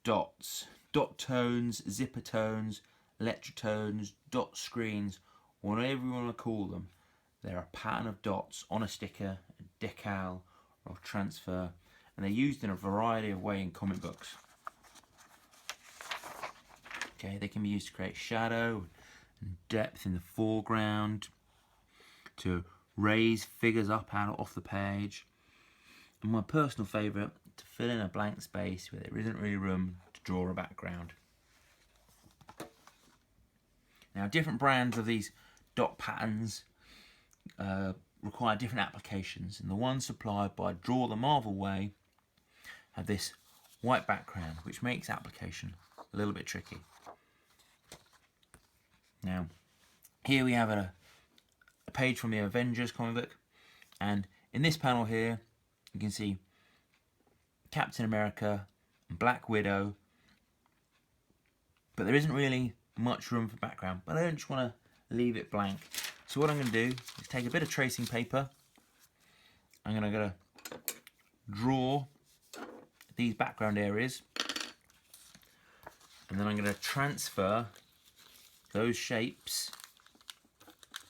dots. Dot tones, zipper tones, electrotones, dot screens, whatever you want to call them. They're a pattern of dots on a sticker, a decal, or a transfer, and they're used in a variety of ways in comic books. Okay, they can be used to create shadow and depth in the foreground, to raise figures up out off the page, and my personal favourite, to fill in a blank space where there isn't really room to draw a background. Now, different brands of these dot patterns require different applications, and the ones supplied by Draw the Marvel Way have this white background, which makes application a little bit tricky. Now, here we have a page from the Avengers comic book, and in this panel here you can see Captain America and Black Widow, but there isn't really much room for background, but I don't just want to leave it blank. So what I'm going to do is take a bit of tracing paper. I'm going to draw these background areas, and then I'm going to transfer those shapes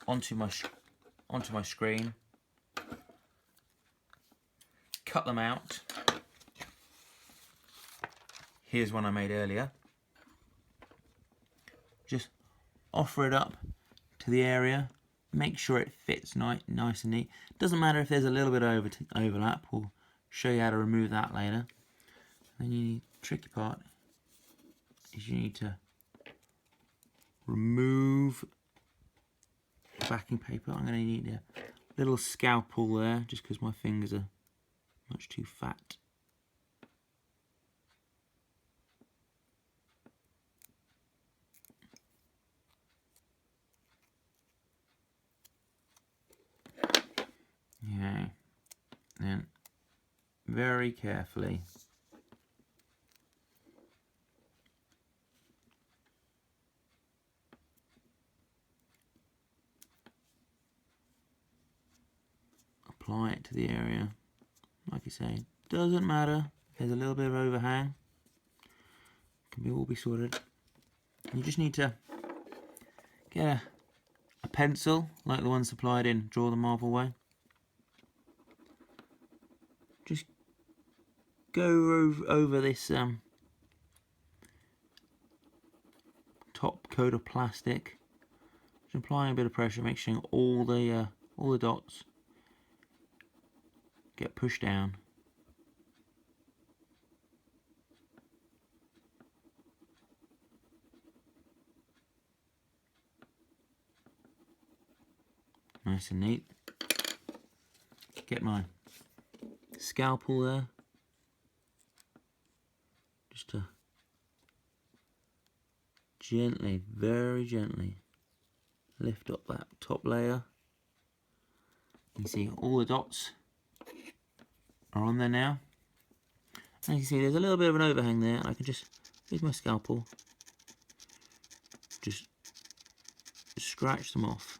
onto my screen, cut them out. Here's one I made earlier. Just offer it up to the area, make sure it fits nice and neat. Doesn't matter if there's a little bit of overlap, we'll show you how to remove that later. Then the tricky part is you need to remove the backing paper. I'm going to need a little scalpel there, just because my fingers are much too fat. Okay, then very carefully apply it to the area. Like I say, doesn't matter if there's a little bit of overhang, can all be sorted. You just need to get a pencil like the one supplied in Draw the Marvel Way. Just go over this top coat of plastic, just applying a bit of pressure, make sure all the dots get pushed down. Nice and neat. Get my scalpel there, just to gently, very gently lift up that top layer. You can see all the dots are on there now. And you can see there's a little bit of an overhang there. I can just use my scalpel, just scratch them off.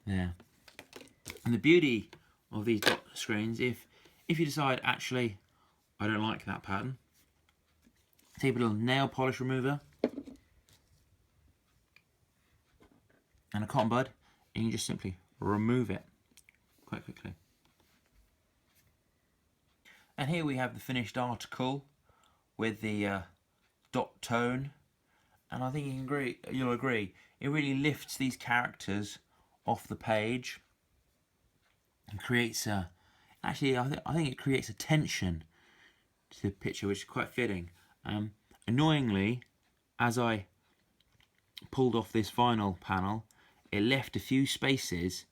There. And the beauty of these dot screens, if you decide actually I don't like that pattern, take a little nail polish remover and a cotton bud, and you just simply remove it quite quickly. And here we have the finished article with the dot tone, and I think you'll agree, it really lifts these characters off the page and creates I think it creates a tension to the picture, which is quite fitting. Annoyingly, as I pulled off this final panel, it left a few spaces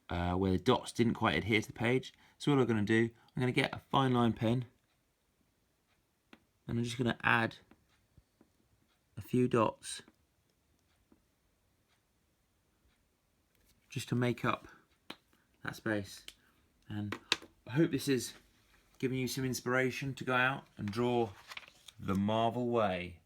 where the dots didn't quite adhere to the page. So what I'm going to do, I'm going to get a fine line pen, and I'm just going to add a few dots just to make up that space. And I hope this is giving you some inspiration to go out and draw the Marvel way.